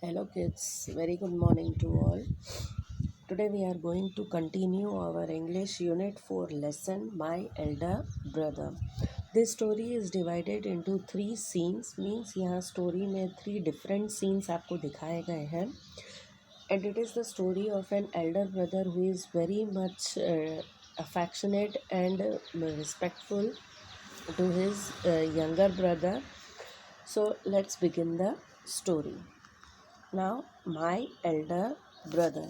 Hello kids, very good morning to all. Today we are going to continue our English Unit 4 lesson My Elder Brother. This story is divided into 3 scenes, means यहाँ story में 3 different scenes आपको दिखाए गए हैं. And it is the story of an elder brother who is very much affectionate and respectful to his younger brother. So let's begin the story. Now, My Elder Brother.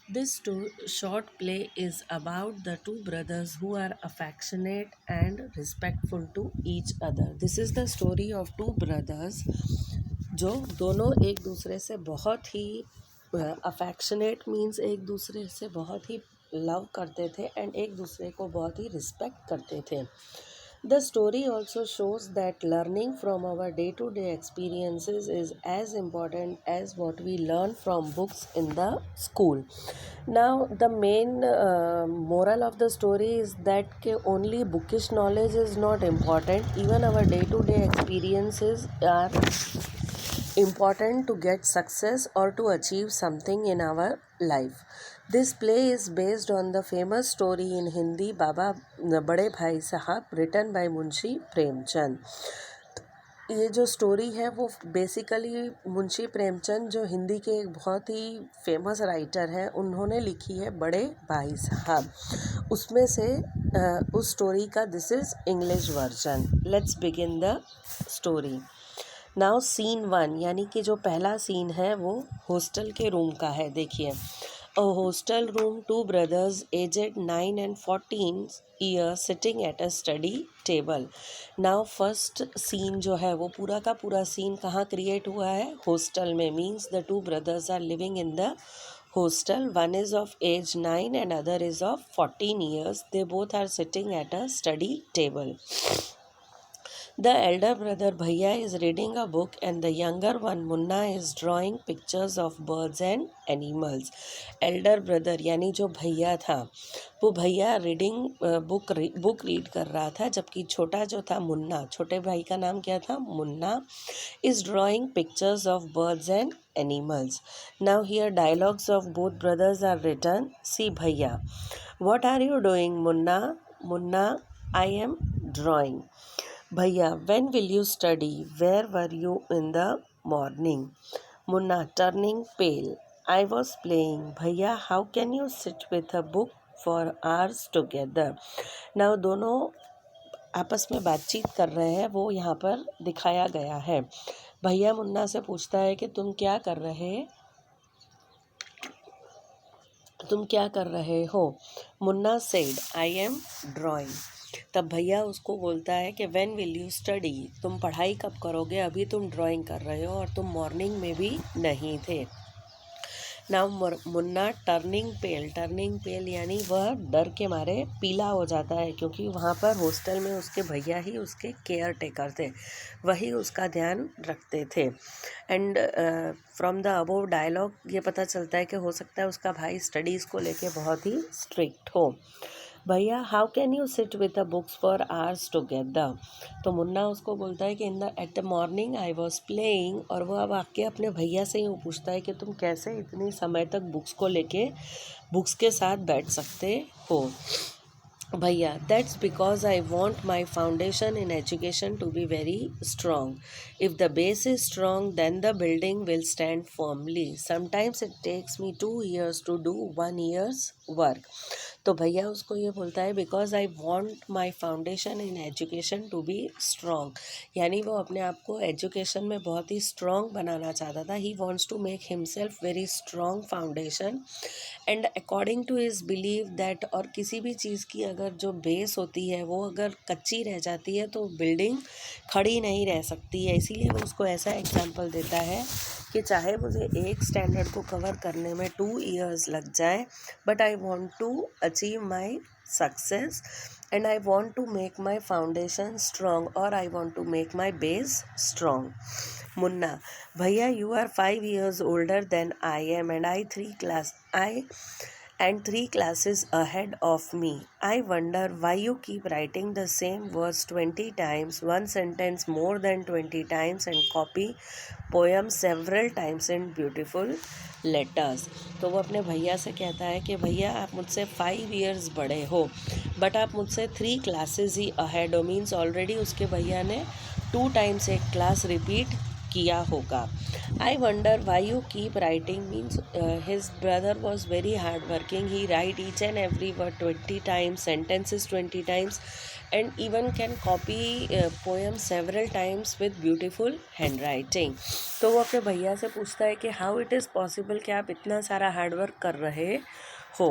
This short play is about the two brothers who are affectionate and respectful to each other. This is the story of two brothers जो दोनों एक दूसरे से बहुत ही affectionate means एक दूसरे से बहुत ही लव करते थे एंड एक दूसरे को बहुत ही रिस्पेक्ट करते थे. The story also shows that learning from our day-to-day experiences is as important as what we learn from books in the school. Now, the main moral of the story is that only bookish knowledge is not important. Even our day-to-day experiences are important to get success or to achieve something in our life. This play is based on the famous story in Hindi बाबा बड़े भाई साहब written by Munshi Premchand. ये जो story है वो basically Munshi Premchand जो हिंदी के एक बहुत ही फेमस राइटर हैं उन्होंने लिखी है बड़े भाई साहब. उसमें से उस स्टोरी का this is English version. Let's begin the story. Now scene 1 यानी कि जो पहला सीन है वो हॉस्टल के रूम का है. देखिए, a hostel room, two brothers aged 9 and 14 year sitting at a study table. Now first scene जो है वो पूरा का पूरा सीन कहाँ क्रिएट हुआ है? हॉस्टल में. Means the two brothers are living in the hostel. One is of age 9 and other is of 14 years. They both are sitting at a study table. The elder brother Bhaiya is reading a book and the younger one Munna is drawing pictures of birds and animals. Elder brother यानी जो भैया था वो भैया book read कर रहा था, जबकि छोटा जो था मुन्ना, छोटे भाई का नाम क्या था? Munna, is drawing pictures of birds and animals. Now here dialogues of both brothers are written. See Bhaiya. What are you doing, Munna? Munna, I am drawing. Bhaiya, when will you study? Where were you in the morning? Munna, turning pale. I was playing. Bhaiya, how can you sit with a book for hours together? Now दोनों आपस में बातचीत कर रहे हैं, वो यहाँ पर दिखाया गया है. भैया मुन्ना से पूछता है कि तुम क्या कर रहे हो? Munna said, I am drawing. तब भैया उसको बोलता है कि व्हेन विल यू स्टडी? तुम पढ़ाई कब करोगे? अभी तुम ड्राइंग कर रहे हो और तुम मॉर्निंग में भी नहीं थे. नाउ मुन्ना टर्निंग पेल यानी वह डर के मारे पीला हो जाता है, क्योंकि वहाँ पर हॉस्टल में उसके भैया ही उसके केयर टेकर थे, वही उसका ध्यान रखते थे. And from the above dialogue ये पता चलता है कि हो सकता है उसका भाई स्टडीज़ को लेके बहुत ही स्ट्रिक्ट हो. भैया, how can you sit with the books for hours together? तो मुन्ना उसको बोलता है कि at the morning I was playing, और वह अब आके अपने भैया से ही पूछता है कि तुम कैसे इतनी समय तक बुक्स के साथ बैठ सकते हो. भैया, that's because I want my foundation in education to be very strong. If the base is strong then the building will stand firmly. Sometimes it takes me 2 years to do 1 year's work. तो भैया उसको ये बोलता है because I want my foundation in education to be strong, यानी वो अपने आप को एजुकेशन में बहुत ही स्ट्रॉन्ग बनाना चाहता था. He wants to make himself very strong foundation. And according to his believe that, और किसी भी चीज़ की अगर जो बेस होती है वो अगर कच्ची रह जाती है तो बिल्डिंग खड़ी नहीं रह सकती है. इसीलिए वो उसको ऐसा एग्जाम्पल देता है कि चाहे मुझे एक स्टैंडर्ड को कवर करने में 2 years लग जाए, but I want to achieve my success and I want to make my foundation strong, और I want to make my base strong. Munna, भैया, you are 5 years older than I am and I and 3 classes ahead of me. I wonder why you keep writing the same verse 20 times, one sentence more than 20 times, and copy poems several times in beautiful letters. तो वो अपने भैया से कहता है कि भैया आप मुझसे 5 years बड़े हो, बट आप मुझसे 3 classes ही अहेड हो. मीन्स ऑलरेडी उसके भैया ने 2 times एक क्लास रिपीट किया होगा. I wonder why you keep writing. Means his brother was very hardworking. He write each and every word 20 times, sentences 20 times, and even can copy poems several times with beautiful handwriting. तो वो अपने भैया से पूछता है कि how it is possible कि आप इतना सारा हार्डवर्क कर रहे हो.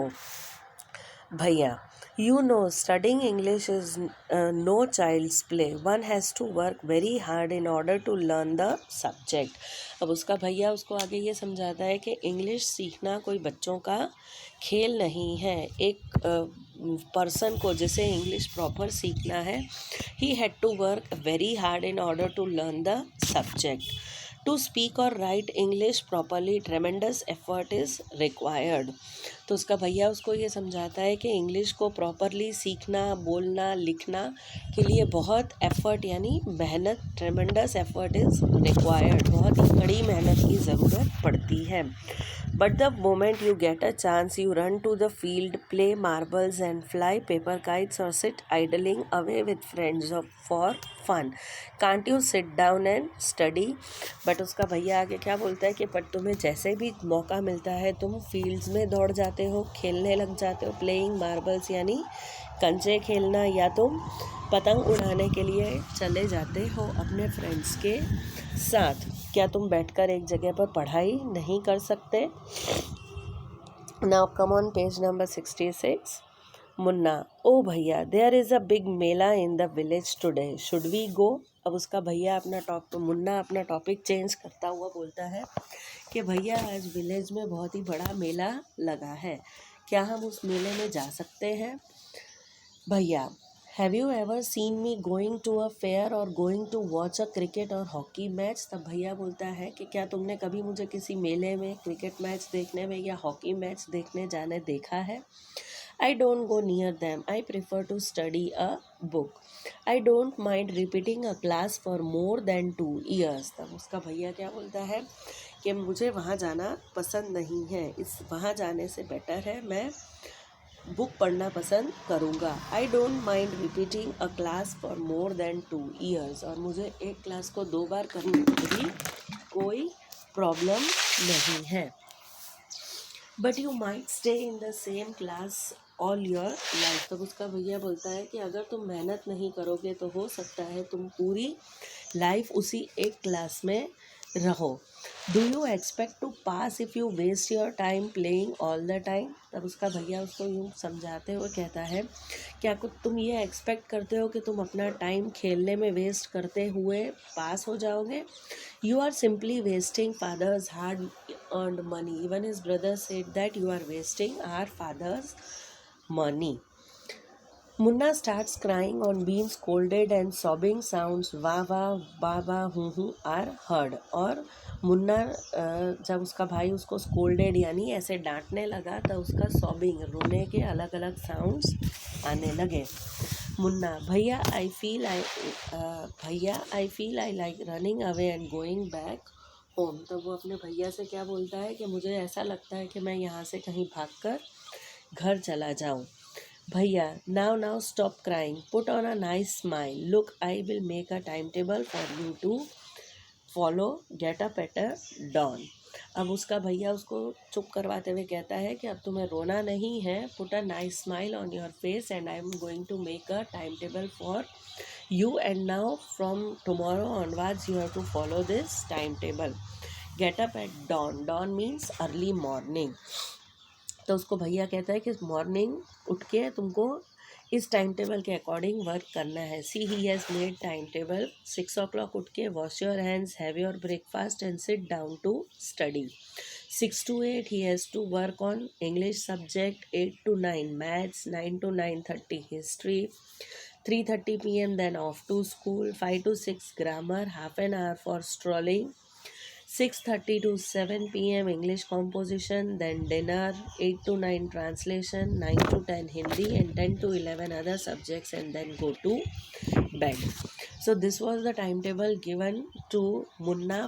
भैया, you know, studying English is no child's play. One has to work very hard in order to learn the subject. अब उसका भैया उसको आगे ये समझाता है कि इंग्लिश सीखना कोई बच्चों का खेल नहीं है. एक पर्सन को जिसे इंग्लिश प्रॉपर सीखना है, he had to work very hard in order to learn the subject. To speak और write English properly tremendous effort is required. तो उसका भैया उसको ये समझाता है कि इंग्लिश को प्रॉपरली सीखना, बोलना, लिखना के लिए बहुत एफर्ट यानी मेहनत, ट्रेमेंडस एफर्ट इज़ रिक्वायर्ड, बहुत ही कड़ी मेहनत की ज़रूरत पड़ती है. But the moment you get a chance, you run to the field, play marbles and fly paper kites or sit idling away with friends for fun. Can't you sit down and study? But उसका भैया आगे क्या बोलता है कि पर तुम्हें जैसे भी मौका मिलता है तुम फील्ड्स में दौड़ जाते हो, खेलने लग जाते हो, प्लेइंग मार्बल्स यानी कंचे खेलना, या तुम पतंग उड़ाने के लिए चले जाते हो अपने फ्रेंड्स के साथ. क्या तुम बैठकर एक जगह पर पढ़ाई नहीं कर सकते? Now come on page number 66. Munna, ओ भैया, there is a big mela in the village today, should we go? अब उसका भैया मुन्ना अपना टॉपिक चेंज करता हुआ बोलता है कि भैया आज विलेज में बहुत ही बड़ा मेला लगा है, क्या हम उस मेले में जा सकते हैं? भैया, have you ever seen me going to a fair or going to watch a cricket or hockey match? तब भैया बोलता है कि क्या तुमने कभी मुझे किसी मेले में क्रिकेट मैच देखने में या हॉकी मैच देखने जाने देखा है? I don't go near them, I prefer to study a book. I don't mind repeating a class for more than 2 years. तब उसका भैया क्या बोलता है कि मुझे वहाँ जाना पसंद नहीं है, वहाँ जाने से बेटर है मैं बुक पढ़ना पसंद करूँगा. आई don't mind repeating a class for more than 2 years. और मुझे एक क्लास को 2 बार करने में भी कोई प्रॉब्लम नहीं है. But you might stay in the same class all your life. तब उसका भैया बोलता है कि अगर तुम मेहनत नहीं करोगे तो हो सकता है तुम पूरी लाइफ उसी एक क्लास में रहो. Do you expect to pass if you waste your time playing all the time? तब उसका भैया उसको यूँ समझाते हुए कहता है, क्या कुछ तुम ये एक्सपेक्ट करते हो कि तुम अपना टाइम खेलने में वेस्ट करते हुए पास हो जाओगे? You are simply wasting father's hard earned money. Even his brother said that you are wasting our father's money. Munna starts crying on being scolded and sobbing sounds वाह वाह बाबा हूँ are heard. और मुन्ना जब उसका भाई उसको स्कोल्डेड यानी ऐसे डांटने लगा तो उसका सॉबिंग रोने के अलग अलग साउंड्स आने लगे. मुन्ना, भैया I feel I like running away and going back home. तो वो अपने भैया से क्या बोलता है कि मुझे ऐसा लगता है कि मैं यहाँ से कहीं भागकर घर चला जाऊँ. भैया, now stop crying, put on a nice smile, look I will make a time table for you to follow, get up at a dawn. अब उसका भैया उसको चुप करवाते हुए कहता है कि अब तुम्हें रोना नहीं है, put a nice smile on your face and I am going to make a time table for you, and now from tomorrow onwards you have to follow this timetable. Get up at dawn. Dawn means early morning. तो उसको भैया कहता है कि morning उठ के तुमको इस टाइम टेबल के अकॉर्डिंग वर्क करना है. See he has made time table. 6 o'clock उठ के wash your hands, have your breakfast and sit down to study. 6 to 8 he has to work on English subject. 8 to 9 maths, 9 to 9:30 history, 3:30 p.m. then off to school. 5 to 6 grammar, half an hour for strolling. 6:30 to 7 p.m. English composition, then dinner, 8 to 9 translation, 9 to 10 Hindi, and 10 to 11 other subjects, and then go to bed. So this was the timetable given to Munna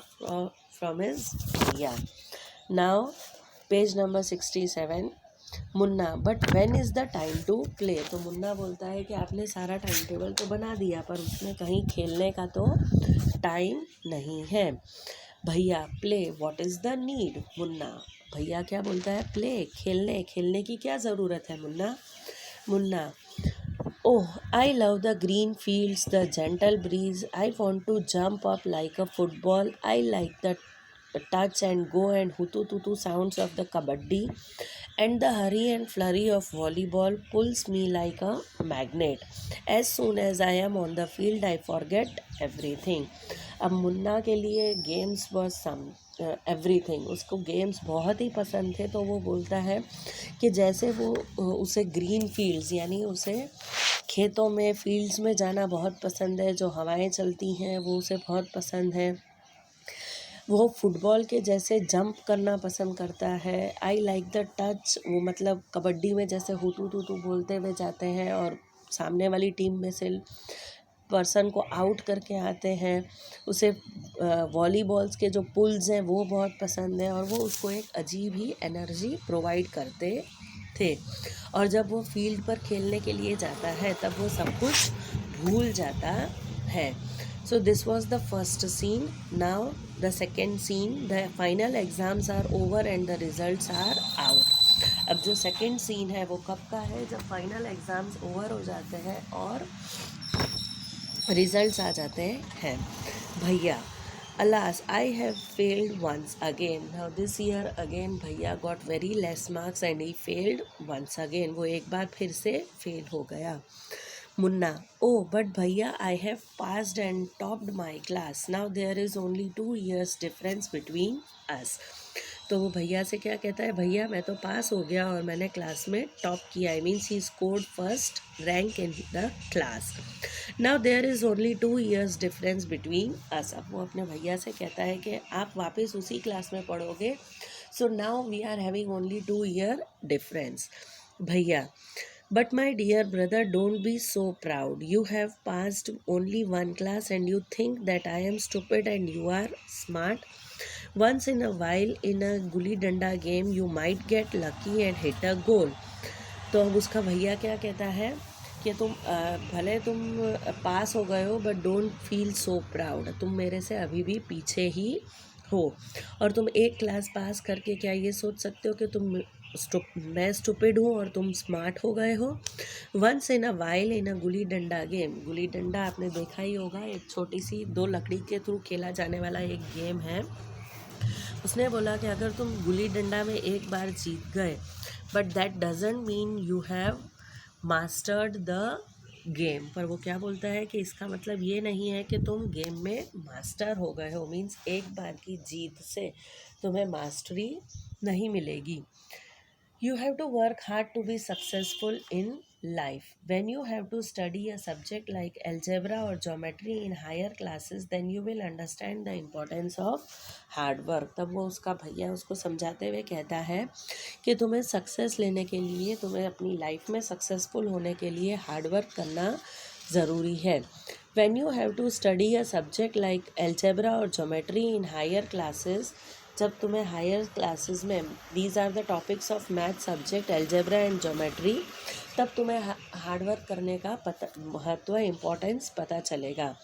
from his bhaiya. Now page number 67, Munna but when is the time to play. तो मुन्ना बोलता है कि आपने सारा time table तो बना दिया पर उसमें कहीं खेलने का तो टाइम नहीं है। भैया play what is the need. Munna भैया क्या बोलता है, प्ले खेलने की क्या ज़रूरत है Munna. Munna oh I love the green fields, the gentle breeze, I want to jump up like a football, I like the touch and go and hutu tutu sounds of the kabaddi, and the hurry and flurry of volleyball pulls me like a magnet. As soon as I am on the field I forget everything. अब मुन्ना के लिए games was some everything, उसको games बहुत ही पसंद थे। तो वो बोलता है कि जैसे वो उसे ग्रीन फील्ड्स यानी उसे खेतों में फील्ड्स में जाना बहुत पसंद है, जो हवाएं चलती हैं वो उसे बहुत पसंद है। वो फुटबॉल के जैसे जंप करना पसंद करता है। आई लाइक द टच, वो मतलब कबड्डी में जैसे हुटू टूटू बोलते हुए जाते हैं और सामने वाली टीम में से पर्सन को आउट करके आते हैं। उसे वॉलीबॉल्स के जो पुल्स हैं वो बहुत पसंद है और वो उसको एक अजीब ही एनर्जी प्रोवाइड करते थे। और जब वो फील्ड पर खेलने के लिए जाता है तब वो सब कुछ भूल जाता है। So this was the first scene. Now the second scene, the final exams are over and the results are out. अब जो second scene है वो कब का है, जब final exams over हो जाते हैं और results आ जाते हैं। भैया alas I have failed once again. Now this year again भैया got very less marks and he failed once again. वो एक बार फिर से fail हो गया। मुन्ना oh but भैया I have passed and topped my class. Now there is only 2 years difference between us. तो वो भैया से क्या कहता है, भैया मैं तो पास हो गया और मैंने क्लास में टॉप किया। I means he scored first rank in the class. Now there is only 2 years difference between us. अब वो अपने भैया से कहता है कि आप वापस उसी क्लास में पढ़ोगे। So now we are having only 2 year difference. भैया But my dear brother, don't be so proud. You have passed only one class and you think that I am stupid and you are smart. Once in a while in a gulli danda game you might get lucky and hit a goal. तो अब उसका भैया क्या कहता है कि तुम भले तुम पास हो गए हो but don't feel so proud. तुम मेरे से अभी भी पीछे ही हो और तुम एक क्लास पास करके क्या ये सोच सकते हो कि मैं स्टूपिड हूँ और तुम स्मार्ट हो गए हो। Once in a while in अ गुली डंडा गेम। गुली डंडा आपने देखा ही होगा, एक छोटी सी 2 लकड़ी के थ्रू खेला जाने वाला एक गेम है। उसने बोला कि अगर तुम गुली डंडा में एक बार जीत गए but that doesn't mean you have mastered the game. पर वो क्या बोलता है कि इसका मतलब ये नहीं है कि तुम गेम में मास्टर हो गए हो। मीन्स एक बार की जीत से तुम्हें मास्टरी नहीं मिलेगी। You have to work hard to be successful in life. When you have to study a subject like algebra or geometry in higher classes, then you will understand the importance of hard work. तब वो उसका भैया उसको समझाते हुए कहता है कि तुम्हें सक्सेस लेने के लिए, तुम्हें अपनी लाइफ में सक्सेसफुल होने के लिए हार्ड वर्क करना ज़रूरी है। When you have to study a subject like algebra or geometry in higher classes, जब तुम्हें हायर क्लासेस में these are the topics of math subject algebra and geometry, तब तुम्हें हार्डवर्क करने का महत्व इम्पोर्टेंस पता चलेगा।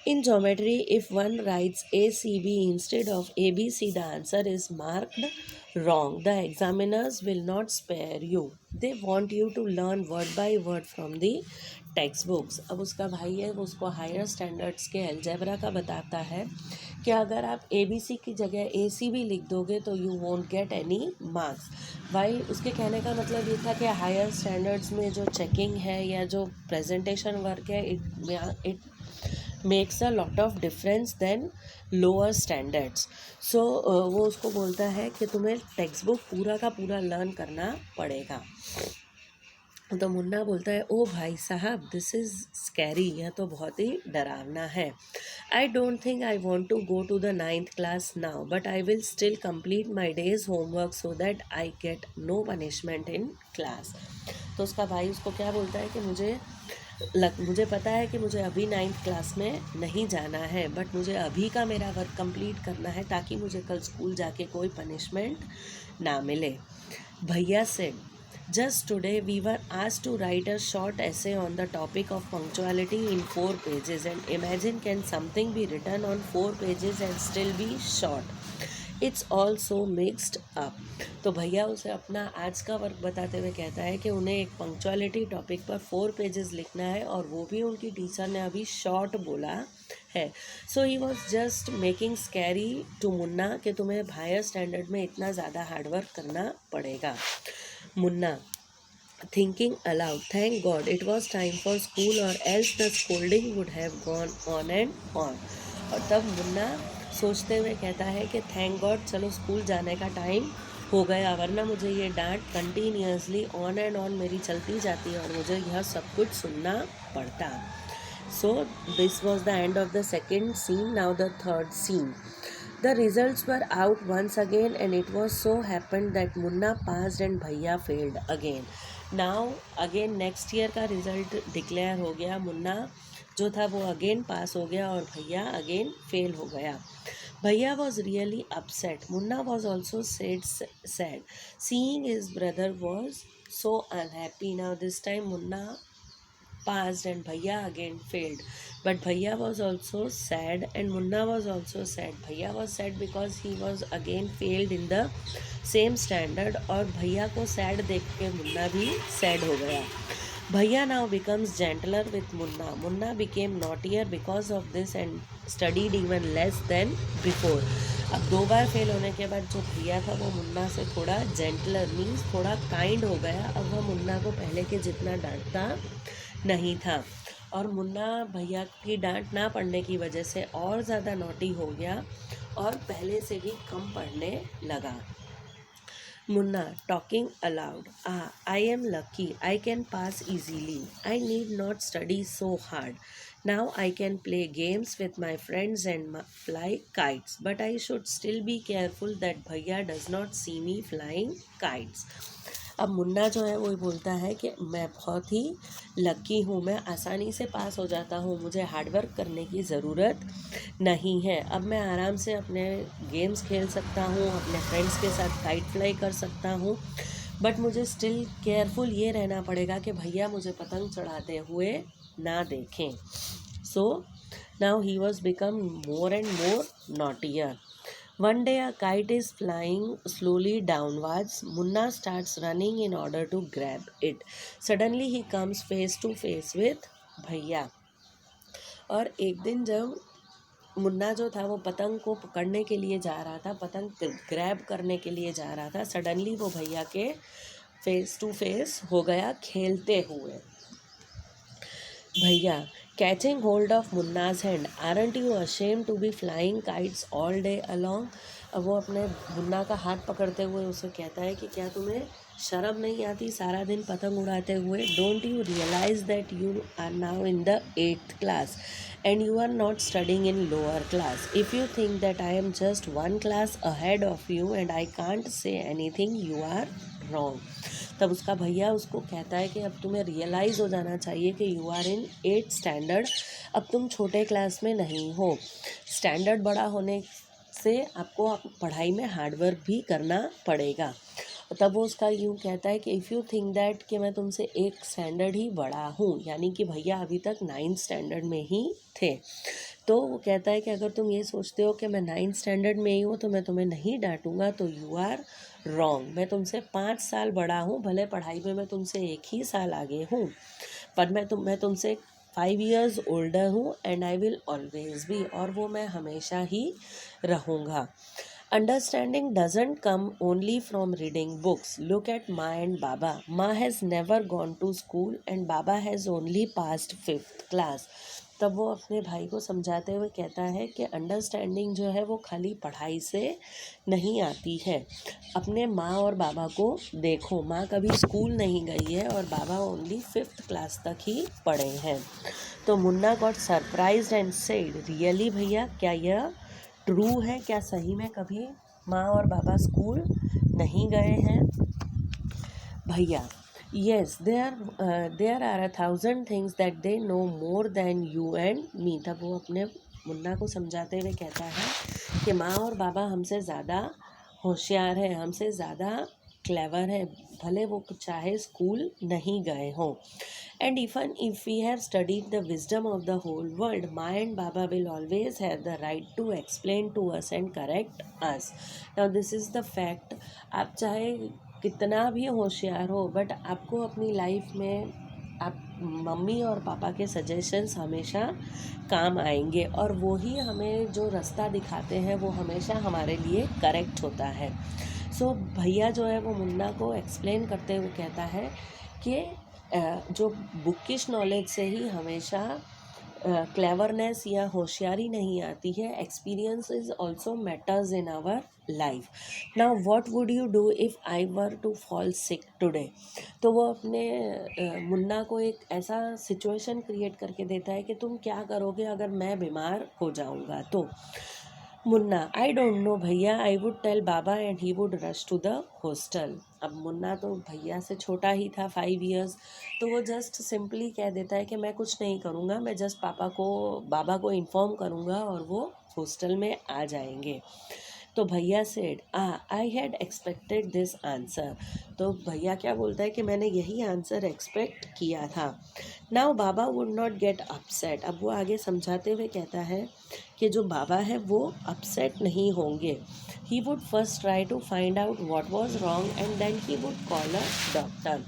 In geometry if one writes ACB instead of ABC the answer is marked wrong. The examiners will not spare you. They want you to learn word by word from the text books. अब उसका भाई है वो उसको higher standards के algebra का बताता है कि अगर आप ABC की जगह ACB लिख दोगे तो you won't get any marks. भाई उसके कहने का मतलब ये था कि हायर स्टैंडर्ड्स में जो चेकिंग है या जो प्रेजेंटेशन वर्क है it makes a lot of difference then lower standards. So वो उसको बोलता है कि तुम्हें टेक्स्ट बुक पूरा का पूरा लर्न करना पड़ेगा। तो मुन्ना बोलता है, ओ भाई साहब, दिस इज़ स्कैरी, यह तो बहुत ही डरावना है। I don't think I want to go to the 9th class now, but I will still complete my day's homework so that I get no punishment in class. तो उसका भाई उसको क्या बोलता है कि मुझे पता है कि मुझे अभी 9th क्लास में नहीं जाना है, बट मुझे अभी का मेरा वर्क कंप्लीट करना है ताकि मुझे कल स्कूल जाके कोई पनिशमेंट ना मिले। भैया said, just today we were asked to write a short essay on the topic of punctuality in 4 pages, and imagine, can something be written on 4 pages and still be short? It's all so mixed up. तो भैया उसे अपना आज का work बताते हुए कहता है कि उन्हें एक पंक्चुअलिटी टॉपिक पर 4 पेजेस लिखना है, और वो भी उनकी टीचर ने अभी शॉर्ट बोला है। So he was just making scary to Munna कि तुम्हें हायर स्टैंडर्ड में इतना ज़्यादा हार्डवर्क करना पड़ेगा। Munna thinking aloud, thank God it was time for school or else the scolding would have gone on and on. और तब मुन्ना सोचते हुए कहता है कि थैंक गॉड, चलो स्कूल जाने का टाइम हो गया, वरना मुझे ये डांट कंटिन्यूसली ऑन एंड ऑन मेरी चलती जाती और मुझे यह सब कुछ सुनना पड़ता। So this was the end of the second scene. Now the third scene. The results were out once again, and it was so happened that Munna passed and Bhaiya failed again. Now again next year का result declare हो गया, मुन्ना जो था वो again पास हो गया और भैया अगेन फेल हो गया. Bhaiya was really upset. Munna was also sad. Seeing his brother was so unhappy. Now this time Munna passed and Bhaiya again failed. But Bhaiya was also sad and Munna was also sad. Bhaiya was sad because he was again failed in the same standard, और भैया को sad देख के मुन्ना भी sad हो गया. Bhaiya now becomes gentler with Munna. Munna became naughtier because of this and studied even less than before. अब 2 बार fail होने के बाद जो भैया था वो मुन्ना से थोड़ा जेंटलर मीन्स थोड़ा काइंड हो गया. अब वह मुन्ना को पहले के जितना डांटता नहीं था, और मुन्ना भैया की डांट ना पड़ने की वजह से और ज़्यादा नॉटी हो गया और पहले से भी कम पढ़ने लगा. Munna talking aloud, I am lucky, I can pass easily, I need not study so hard. Now I can play games with my friends and fly kites, but I should still be careful that भैया does not see me flying kites. अब मुन्ना जो है वो बोलता है कि मैं बहुत ही लकी हूँ, मैं आसानी से पास हो जाता हूँ, मुझे हार्डवर्क करने की ज़रूरत नहीं है. अब मैं आराम से अपने गेम्स खेल सकता हूँ, अपने फ्रेंड्स के साथ काइट फ्लाई कर सकता हूँ, बट मुझे स्टिल केयरफुल ये रहना पड़ेगा कि भैया मुझे पतंग चढ़ाते हुए ना देखें. So now he was become more and more naughtier. One day a kite is flying slowly downwards. Munna starts running in order to grab it. Suddenly he comes face to face with भैया. और एक दिन जब मुन्ना जो था वो पतंग को पकड़ने के लिए जा रहा था, पतंग ग्रैब करने के लिए जा रहा था, सडनली वो भैया के फेस टू फेस हो गया खेलते हुए. भैया catching hold of Munna's hand, aren't you ashamed to be flying kites all day along? अब वो अपने मुन्ना का हाथ पकड़ते हुए उसे कहता है कि क्या तुम्हें शर्म नहीं आती सारा दिन पतंग उड़ाते हुए? Don't you realise that you are now in the 8th class and you are not studying in lower class. If you think that I am just 1 class ahead of you and I can't say anything, you are wrong. तब उसका भैया उसको कहता है कि अब तुम्हें realise हो जाना चाहिए कि you are in 8th standard, अब तुम छोटे क्लास में नहीं हो. स्टैंडर्ड बड़ा होने से आपको पढ़ाई में हार्डवर्क भी करना पड़ेगा. तब वो उसका यूँ कहता है कि इफ़ यू थिंक दैट कि मैं तुमसे एक स्टैंडर्ड ही बड़ा हूँ, यानी कि भैया अभी तक 9th स्टैंडर्ड में ही थे. तो वो कहता है कि अगर तुम ये सोचते हो कि मैं 9th स्टैंडर्ड में ही हूँ तो मैं तुम्हें नहीं डांटूंगा, तो यू आर रॉन्ग. मैं तुमसे 5 साल बड़ा हूँ, भले पढ़ाई में मैं तुमसे 1 ही साल आगे हूँ, पर मैं तुमसे 5 years ओल्डर हूँ and I will always be, और वो मैं हमेशा ही रहूँगा. Understanding doesn't come only from reading books. Look at Ma and Baba. Ma has never gone to school and Baba has only passed 5th class. तब वो अपने भाई को समझाते हुए कहता है कि अंडरस्टैंडिंग जो है वो खाली पढ़ाई से नहीं आती है. अपने माँ और बाबा को देखो, माँ कभी स्कूल नहीं गई है और बाबा ओनली 5th क्लास तक ही पढ़े हैं। तो Munna got surprised and said, really भैया, क्या यह ट्रू है? क्या सही में कभी माँ और बाबा स्कूल नहीं गए हैं? भैया, yes, there are 1,000 things that they know more than you and me। तब वो अपने मुन्ना को समझाते हुए कहता है कि माँ और बाबा हमसे ज़्यादा होशियार है, हमसे ज़्यादा क्लेवर है, भले वो चाहे स्कूल नहीं गए हों। And even if we have studied the wisdom of the whole world, Ma and Baba will always have the right to explain to us and correct us। Now this is the fact। आप चाहे कितना भी होशियार हो, but आपको अपनी life में आप मम्मी और पापा के सजेशंस हमेशा काम आएंगे, और वो ही हमें जो रास्ता दिखाते हैं वो हमेशा हमारे लिए करेक्ट होता है। सो भैया जो है वो मुन्ना को एक्सप्लेन करते हुए कहता है कि जो बुकिश नॉलेज से ही हमेशा क्लेवरनेस या होशियारी नहीं आती है, experience is also matters in our life. Now what would you do if I were to fall sick today? तो वो अपने मुन्ना को एक ऐसा सिचुएशन क्रिएट करके देता है कि तुम क्या करोगे अगर मैं बीमार हो जाऊंगा तो। मुन्ना, आई डोंट नो भैया, I would tell baba and he would rush to the hostel. अब मुन्ना तो भैया से छोटा ही था, 5 ईयर्स, तो वो जस्ट सिंपली कह देता है कि मैं कुछ नहीं करूँगा, मैं जस्ट बाबा को इन्फॉर्म करूँगा और वो हॉस्टल में आ जाएंगे। तो भैया said, I had expected this answer. तो भैया क्या बोलता है कि मैंने यही आंसर एक्सपेक्ट किया था। Now Baba would not get upset. अब वो आगे समझाते हुए कहता है कि जो बाबा है वो अपसेट नहीं होंगे। He would first try to find out what was wrong and then he would call a doctor.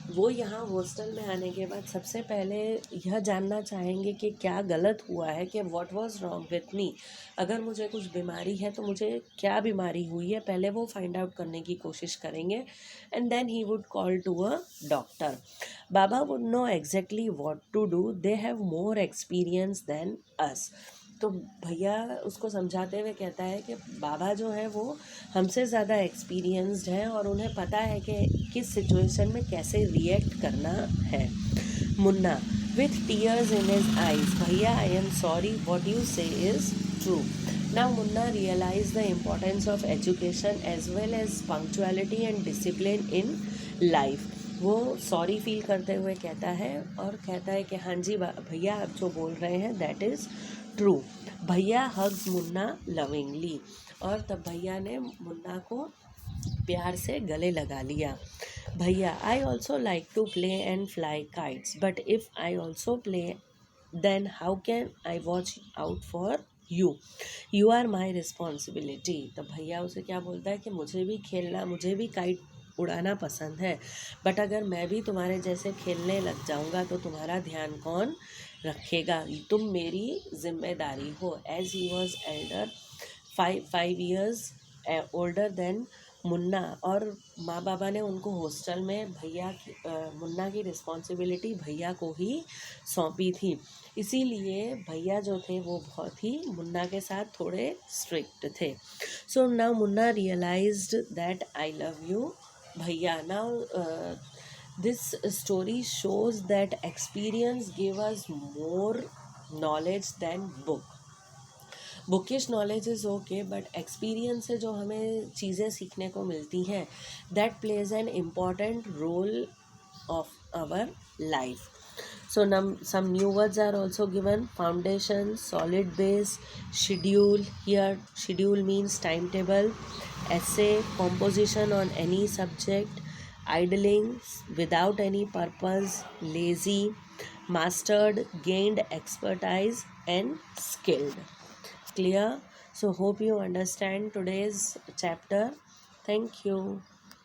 वो यहाँ हॉस्टल में आने के बाद सबसे पहले यह जानना चाहेंगे कि क्या गलत हुआ है, कि what was wrong with me. अगर मुझे कुछ बीमारी है तो मुझे क्या बीमारी हुई है, पहले वो फाइंड आउट करने की कोशिश करेंगे, and then he would call to a doctor. Baba would know exactly what to do, they have more experience than us. तो भैया उसको समझाते हुए कहता है कि बाबा जो है वो हमसे ज़्यादा एक्सपीरियंस्ड हैं और उन्हें पता है कि किस सिचुएशन में कैसे रिएक्ट करना है। Munna, with tears in his eyes, भैया I am sorry, what you say is true. Now Munna realize the importance of education as well as punctuality and discipline in life. वो सॉरी फील करते हुए कहता है और कहता है कि हाँ जी भैया, आप जो बोल रहे हैं दैट इज़ ट्रू। भैया हग्स मुन्ना लविंगली, और तब भैया ने मुन्ना को प्यार से गले लगा लिया। भैया, I also like to play and fly kites, but if I also play then how can I watch out for you, you are my responsibility. तो भैया उसे क्या बोलता है कि मुझे भी खेलना, मुझे भी काइट उड़ाना पसंद है, बट अगर मैं भी तुम्हारे जैसे खेलने लग जाऊंगा तो तुम्हारा ध्यान कौन रखेगा, तुम मेरी जिम्मेदारी हो। As he was elder, 5 years older than Munna, और माँ बाबा ने उनको हॉस्टल में मुन्ना की रिस्पॉन्सिबिलिटी भैया को ही सौंपी थी। इसीलिए भैया जो थे वो बहुत ही मुन्ना के साथ थोड़े स्ट्रिक्ट थे। So now Munna realized that I love you भैया। Now this story shows that experience gave us more knowledge than book। Bookish knowledge is okay, but experience से जो हमें चीज़ें सीखने को मिलती हैं that plays an important role of our life। So some new words are also given: foundation, solid base, schedule. Here schedule means timetable. Essay, composition on any subject. Idling, without any purpose. Lazy, mastered, gained expertise, and skilled. Clear? So hope you understand today's chapter. Thank you.